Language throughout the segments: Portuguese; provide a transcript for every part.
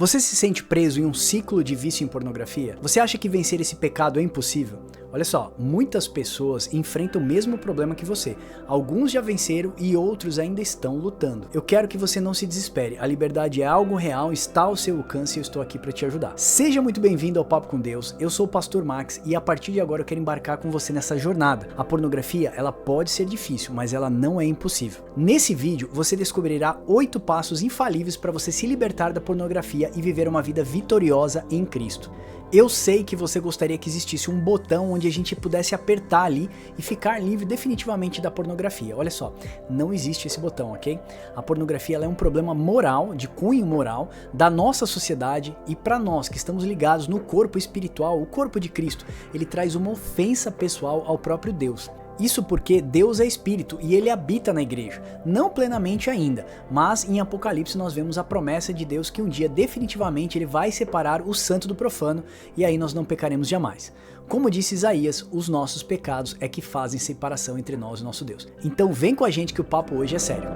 Você se sente preso em um ciclo de vício em pornografia? Você acha que vencer esse pecado é impossível? Olha só, muitas pessoas enfrentam o mesmo problema que você. Alguns já venceram e outros ainda estão lutando. Eu quero que você não se desespere. A liberdade é algo real, está ao seu alcance e eu estou aqui para te ajudar. Seja muito bem-vindo ao Papo com Deus. Eu sou o Pastor Max e a partir de agora eu quero embarcar com você nessa jornada. A pornografia, ela pode ser difícil, mas ela não é impossível. Nesse vídeo, você descobrirá 8 passos infalíveis para você se libertar da pornografia e viver uma vida vitoriosa em Cristo. Eu sei que você gostaria que existisse um botão onde a gente pudesse apertar ali e ficar livre definitivamente da pornografia. Olha só, não existe esse botão, ok? A pornografia ela é um problema moral, de cunho moral, da nossa sociedade e para nós que estamos ligados no corpo espiritual, o corpo de Cristo, ele traz uma ofensa pessoal ao próprio Deus. Isso porque Deus é espírito e ele habita na igreja, não plenamente ainda, mas em Apocalipse nós vemos a promessa de Deus que um dia definitivamente ele vai separar o santo do profano e aí nós não pecaremos jamais. Como disse Isaías, os nossos pecados é que fazem separação entre nós e nosso Deus. Então vem com a gente que o papo hoje é sério.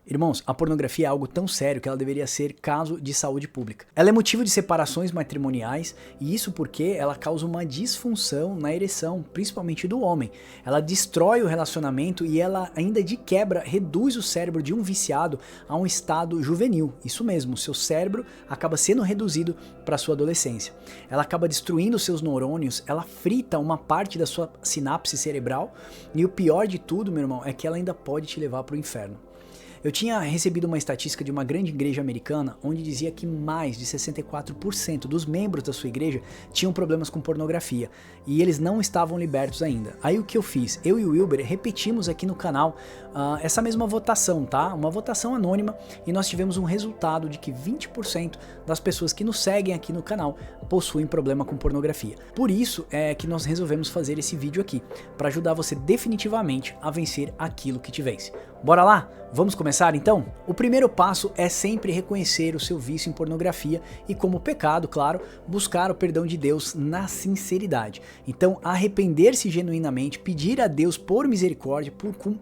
Irmãos, a pornografia é algo tão sério que ela deveria ser caso de saúde pública. Ela é motivo de separações matrimoniais e isso porque ela causa uma disfunção na ereção, principalmente do homem. Ela destrói o relacionamento e ela ainda de quebra reduz o cérebro de um viciado a um estado juvenil. Isso mesmo, seu cérebro acaba sendo reduzido para sua adolescência. Ela acaba destruindo seus neurônios, ela frita uma parte da sua sinapse cerebral e o pior de tudo, meu irmão, é que ela ainda pode te levar para o inferno. Eu tinha recebido uma estatística de uma grande igreja americana onde dizia que mais de 64% dos membros da sua igreja tinham problemas com pornografia e eles não estavam libertos ainda. Aí o que eu fiz? Eu e o Wilber repetimos aqui no canal essa mesma votação, tá? Uma votação anônima e nós tivemos um resultado de que 20% das pessoas que nos seguem aqui no canal possuem problema com pornografia. Por isso é que nós resolvemos fazer esse vídeo aqui, para ajudar você definitivamente a vencer aquilo que te vence. Bora lá? Vamos começar então? O primeiro passo é sempre reconhecer o seu vício em pornografia e, como pecado, claro, buscar o perdão de Deus na sinceridade. Então, arrepender-se genuinamente, pedir a Deus por misericórdia,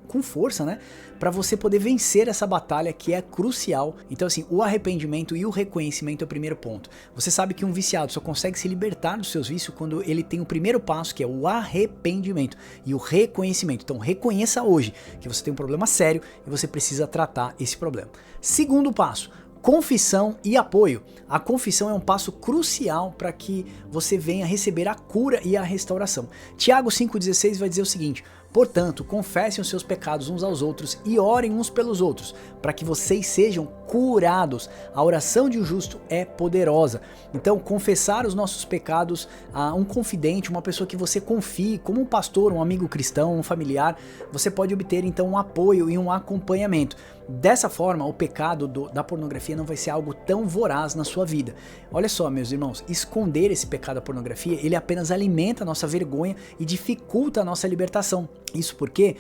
com força, né? Para você poder vencer essa batalha que é crucial. Então, assim, o arrependimento e o reconhecimento é o primeiro ponto. Você sabe que um viciado só consegue se libertar dos seus vícios quando ele tem o primeiro passo, que é o arrependimento e o reconhecimento. Então, reconheça hoje que você tem um problema sério e você precisa tratar esse problema. Segundo passo, confissão e apoio. A confissão é um passo crucial para que você venha receber a cura e a restauração. Tiago 5,16 vai dizer o seguinte: portanto, confessem os seus pecados uns aos outros e orem uns pelos outros, para que vocês sejam curados. A oração de um justo é poderosa. Então, confessar os nossos pecados a um confidente, uma pessoa que você confie, como um pastor, um amigo cristão, um familiar, você pode obter então um apoio e um acompanhamento. Dessa forma, o pecado da pornografia não vai ser algo tão voraz na sua vida. Olha só, meus irmãos, esconder esse pecado da pornografia, ele apenas alimenta a nossa vergonha e dificulta a nossa libertação. Isso porque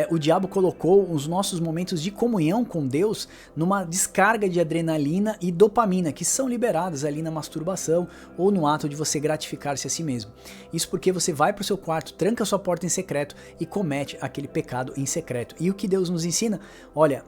o diabo colocou os nossos momentos de comunhão com Deus numa descarga de adrenalina e dopamina que são liberadas ali na masturbação ou no ato de você gratificar-se a si mesmo. Isso porque você vai para o seu quarto, tranca sua porta em secreto e comete aquele pecado em secreto. E o que Deus nos ensina? Olha,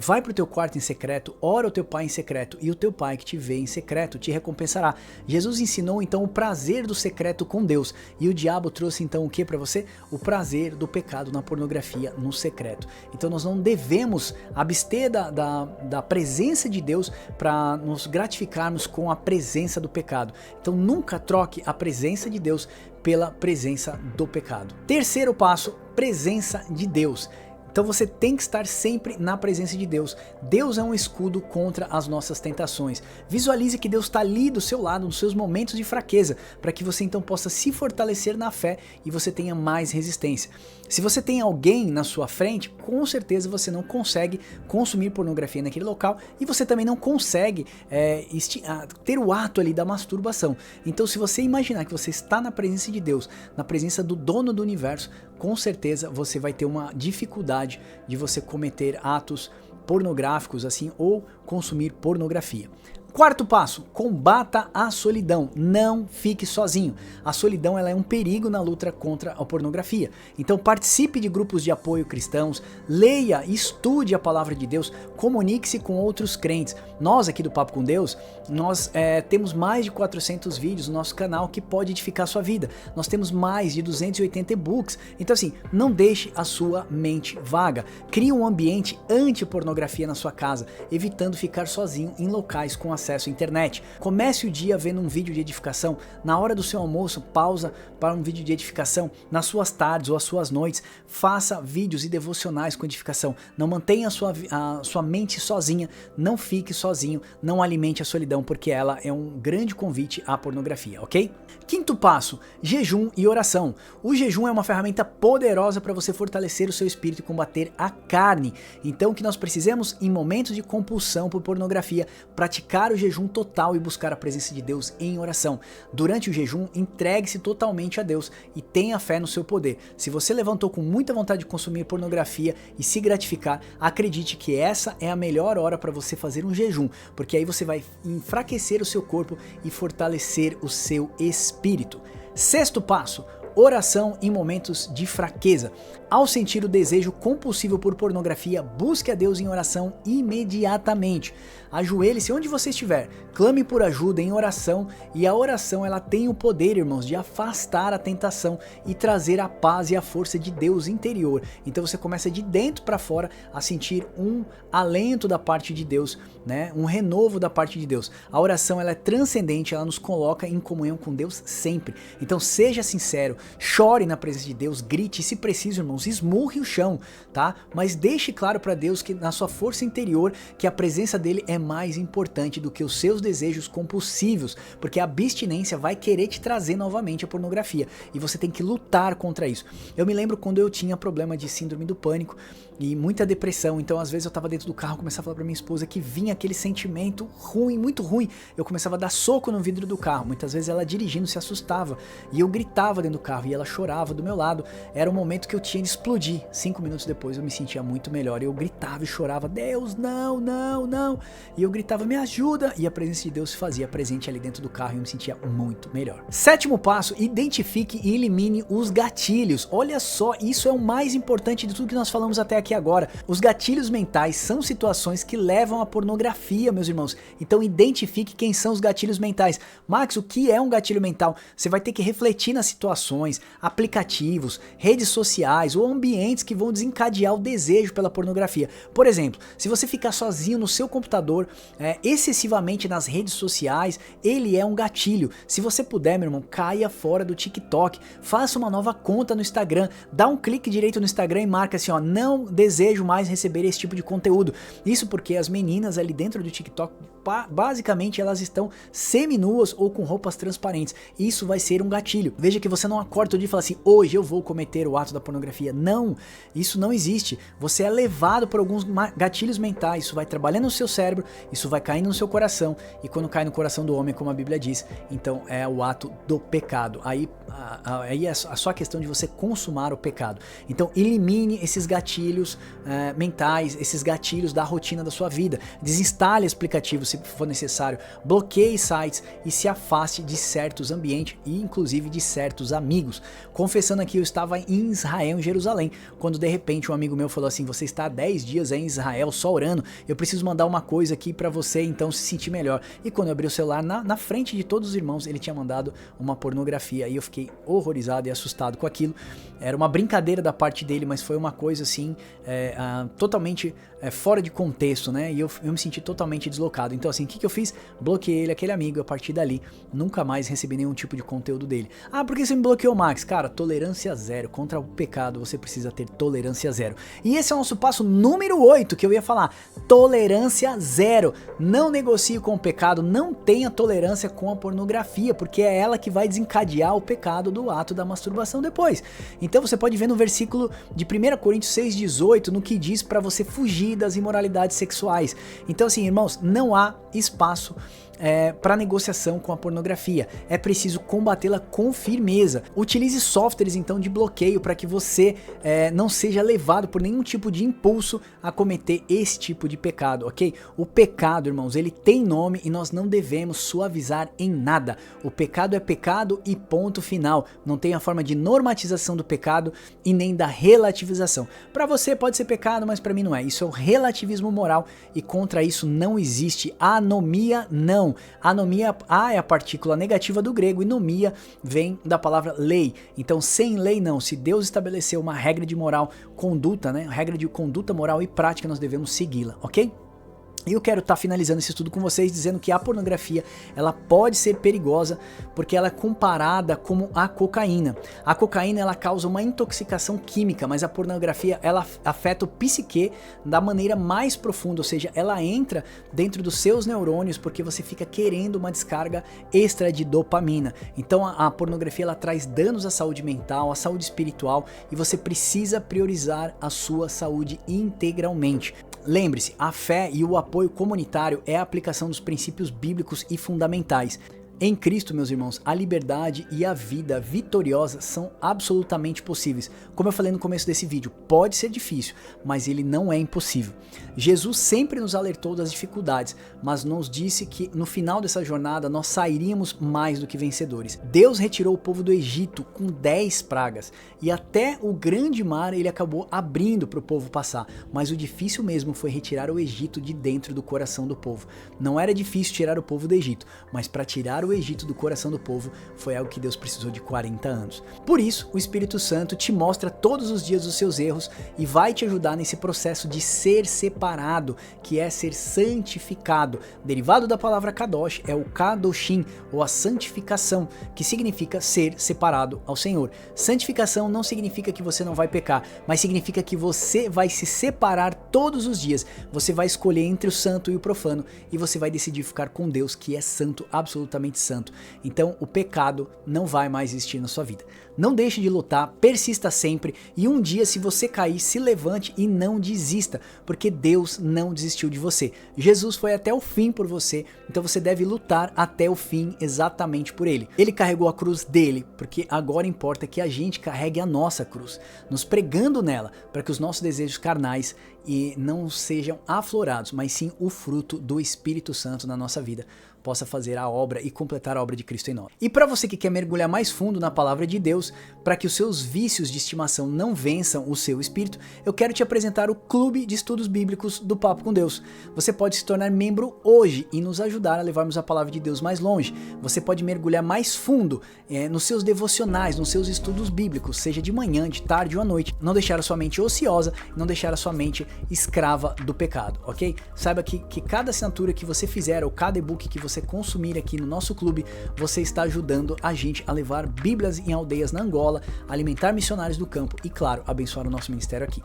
vai para o teu quarto em secreto, ora o teu pai em secreto e o teu pai que te vê em secreto te recompensará. Jesus ensinou então o prazer do secreto com Deus e o diabo trouxe então o que para você? O prazer do pecado na pornografia no secreto. Então nós não devemos abster da presença de Deus para nos gratificarmos com a presença do pecado. Então nunca troque a presença de Deus pela presença do pecado. Terceiro passo, presença de Deus. Então você tem que estar sempre na presença de Deus. Deus é um escudo contra as nossas tentações. Visualize que Deus está ali do seu lado nos seus momentos de fraqueza, para que você então possa se fortalecer na fé e você tenha mais resistência. Se você tem alguém na sua frente, com certeza você não consegue consumir pornografia naquele local e você também não consegue ter o ato ali da masturbação. Então se você imaginar que você está na presença de Deus, na presença do dono do universo, com certeza você vai ter uma dificuldade de você cometer atos pornográficos assim ou consumir pornografia. Quarto passo, combata a solidão, não fique sozinho. A solidão ela é um perigo na luta contra a pornografia. Então participe de grupos de apoio cristãos, leia, estude a palavra de Deus, comunique-se com outros crentes. Nós aqui do Papo com Deus, nós temos mais de 400 vídeos no nosso canal que pode edificar a sua vida. Nós temos mais de 280 e-books. Então assim, não deixe a sua mente vaga. Crie um ambiente anti-pornografia na sua casa, evitando ficar sozinho em locais com acesso à internet. Comece o dia vendo um vídeo de edificação. Na hora do seu almoço, pausa para um vídeo de edificação. Nas suas tardes ou as suas noites, faça vídeos e devocionais com edificação. Não mantenha a sua mente sozinha, não fique sozinho, não alimente a solidão, porque ela é um grande convite à pornografia, ok? Quinto passo, jejum e oração. O jejum é uma ferramenta poderosa para você fortalecer o seu espírito e combater a carne. Então o que nós precisamos em momentos de compulsão por pornografia, praticar o jejum total e buscar a presença de Deus em oração. Durante o jejum, entregue-se totalmente a Deus e tenha fé no seu poder. Se você levantou com muita vontade de consumir pornografia e se gratificar, acredite que essa é a melhor hora para você fazer um jejum, porque aí você vai enfraquecer o seu corpo e fortalecer o seu espírito. Sexto passo, oração em momentos de fraqueza. Ao sentir o desejo compulsivo por pornografia, busque a Deus em oração imediatamente. Ajoelhe-se onde você estiver, clame por ajuda em oração, e a oração ela tem o poder, irmãos, de afastar a tentação e trazer a paz e a força de Deus interior. Então você começa de dentro para fora a sentir um alento da parte de Deus, né? Um renovo da parte de Deus. A oração ela é transcendente, ela nos coloca em comunhão com Deus sempre. Então seja sincero, chore na presença de Deus, grite, e se preciso, irmãos, esmurre o chão, tá? Mas deixe claro para Deus que na sua força interior que a presença dele é mais importante do que os seus desejos compulsivos, porque a abstinência vai querer te trazer novamente a pornografia e você tem que lutar contra isso. Eu me lembro quando eu tinha problema de síndrome do pânico e muita depressão, então às vezes eu tava dentro do carro, começava a falar pra minha esposa que vinha aquele sentimento ruim, muito ruim, eu começava a dar soco no vidro do carro, muitas vezes ela dirigindo se assustava e eu gritava dentro do carro e ela chorava do meu lado, era o momento que eu tinha de explodir. 5 minutos depois eu me sentia muito melhor, eu gritava e chorava, Deus, não, não, não, e eu gritava, me ajuda, e a presença de Deus se fazia presente ali dentro do carro e eu me sentia muito melhor. Sétimo passo, identifique e elimine os gatilhos. Olha só, isso é o mais importante de tudo que nós falamos até aqui agora. Os gatilhos mentais são situações que levam à pornografia, meus irmãos. Então identifique quem são os gatilhos mentais. Max, o que é um gatilho mental? Você vai ter que refletir nas situações, aplicativos, redes sociais ou ambientes que vão desencadear o desejo pela pornografia. Por exemplo, se você ficar sozinho no seu computador, excessivamente nas redes sociais, ele é um gatilho. Se você puder, meu irmão, caia fora do TikTok, faça uma nova conta no Instagram, dá um clique direito no Instagram e marca assim, ó, não desejo mais receber esse tipo de conteúdo. Isso porque as meninas ali dentro do TikTok, basicamente elas estão seminuas ou com roupas transparentes. Isso vai ser um gatilho. Veja que você não acorda todo dia e fala assim, hoje eu vou cometer o ato da pornografia. Não, isso não existe. Você é levado por alguns gatilhos mentais, isso vai trabalhando no seu cérebro, isso vai caindo no seu coração, e quando cai no coração do homem, como a Bíblia diz, então é o ato do pecado. Aí é só a questão de você consumar o pecado. Então elimine esses gatilhos mentais, esses gatilhos da rotina da sua vida. Desinstale aplicativos se for necessário, bloqueie sites e se afaste de certos ambientes e inclusive de certos amigos. Confessando aqui, eu estava em Israel, em Jerusalém, quando de repente um amigo meu falou assim, você está há 10 dias em Israel só orando, eu preciso mandar uma coisa aqui para você então se sentir melhor. E quando eu abri o celular, na frente de todos os irmãos, ele tinha mandado uma pornografia e eu fiquei horrorizado e assustado com aquilo. Era uma brincadeira da parte dele, mas foi uma coisa assim, totalmente fora de contexto, né? E eu me senti totalmente deslocado. Então assim, o que eu fiz? Bloqueei ele, aquele amigo, a partir dali, nunca mais recebi nenhum tipo de conteúdo dele. Ah, por que você me bloqueou, Max? Cara, tolerância zero. Contra o pecado, você precisa ter tolerância zero. E esse é o nosso passo número 8, que eu ia falar. Tolerância zero. Não negocie com o pecado, não tenha tolerância com a pornografia, porque é ela que vai desencadear o pecado do ato da masturbação depois. Então você pode ver no versículo de 1 Coríntios 6,18, no que diz para você fugir das imoralidades sexuais. Então assim, irmãos, não há espaço para negociação com a pornografia. É preciso combatê-la com firmeza. Utilize softwares então de bloqueio para que você não seja levado por nenhum tipo de impulso a cometer esse tipo de pecado, ok? O pecado, irmãos, ele tem nome e nós não devemos suavizar em nada. O pecado é pecado e ponto final. Não tem a forma de normatização do pecado e nem da relativização. Para você pode ser pecado, mas para mim não é. Isso é o relativismo moral e contra isso não existe anomia, não. Anomia, a é a partícula negativa do grego e nomia vem da palavra lei. Então sem lei não. Se Deus estabeleceu uma regra de moral, conduta, né? Regra de conduta moral e prática, nós devemos segui-la, ok? E eu quero estar finalizando esse estudo com vocês dizendo que a pornografia ela pode ser perigosa porque ela é comparada como a cocaína. A cocaína ela causa uma intoxicação química, mas a pornografia ela afeta o psique da maneira mais profunda, ou seja, ela entra dentro dos seus neurônios porque você fica querendo uma descarga extra de dopamina. Então a pornografia ela traz danos à saúde mental, à saúde espiritual e você precisa priorizar a sua saúde integralmente. Lembre-se, a fé e o apoio comunitário é a aplicação dos princípios bíblicos e fundamentais. Em Cristo, meus irmãos, a liberdade e a vida vitoriosa são absolutamente possíveis. Como eu falei no começo desse vídeo, pode ser difícil, mas ele não é impossível. Jesus sempre nos alertou das dificuldades, mas nos disse que no final dessa jornada nós sairíamos mais do que vencedores. Deus retirou o povo do Egito com 10 pragas e até o grande mar ele acabou abrindo para o povo passar, mas o difícil mesmo foi retirar o Egito de dentro do coração do povo. Não era difícil tirar o povo do Egito, mas para tirar o Egito do coração do povo foi algo que Deus precisou de 40 anos. Por isso, o Espírito Santo te mostra todos os dias os seus erros e vai te ajudar nesse processo de ser separado, que é ser santificado. Derivado da palavra kadosh é o kadoshim, ou a santificação, que significa ser separado ao Senhor. Santificação não significa que você não vai pecar, mas significa que você vai se separar todos os dias. Você vai escolher entre o santo e o profano e você vai decidir ficar com Deus, que é santo, absolutamente santo. Então o pecado não vai mais existir na sua vida. Não deixe de lutar, persista sempre e um dia se você cair, se levante e não desista, porque Deus não desistiu de você. Jesus foi até o fim por você, então você deve lutar até o fim exatamente por ele. Ele carregou a cruz dele, porque agora importa que a gente carregue a nossa cruz, nos pregando nela, para que os nossos desejos carnais não sejam aflorados, mas sim o fruto do Espírito Santo na nossa vida possa fazer a obra e completar a obra de Cristo em nós. E para você que quer mergulhar mais fundo na palavra de Deus, para que os seus vícios de estimação não vençam o seu espírito, eu quero te apresentar o Clube de Estudos Bíblicos do Papo com Deus. Você pode se tornar membro hoje e nos ajudar a levarmos a palavra de Deus mais longe. Você pode mergulhar mais fundo nos seus devocionais, nos seus estudos bíblicos, seja de manhã, de tarde ou à noite. Não deixar a sua mente ociosa, não deixar a sua mente escrava do pecado, ok? Saiba que cada assinatura que você fizer ou cada e-book que você consumir aqui no nosso clube, você está ajudando a gente a levar Bíblias em aldeias na Angola, alimentar missionários do campo e, claro, abençoar o nosso ministério aqui.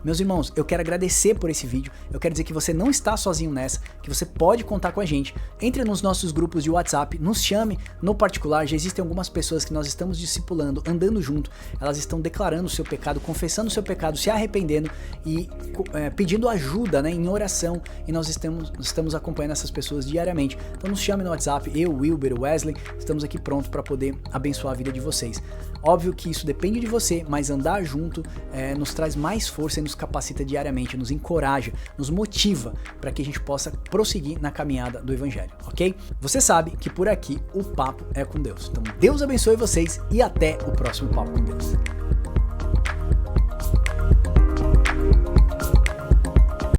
Meus irmãos, eu quero agradecer por esse vídeo, eu quero dizer que você não está sozinho nessa, que você pode contar com a gente. Entre nos nossos grupos de WhatsApp, nos chame no particular, já existem algumas pessoas que nós estamos discipulando, andando junto, elas estão declarando o seu pecado, confessando o seu pecado, se arrependendo e pedindo ajuda, né, em oração, e nós estamos acompanhando essas pessoas diariamente. Então nos chame no WhatsApp, eu, Wilber, Wesley, estamos aqui prontos para poder abençoar a vida de vocês. Óbvio que isso depende de você, mas andar junto nos traz mais força e nos capacita diariamente, nos encoraja, nos motiva para que a gente possa prosseguir na caminhada do Evangelho, ok? Você sabe que por aqui o papo é com Deus. Então Deus abençoe vocês e até o próximo Papo com Deus.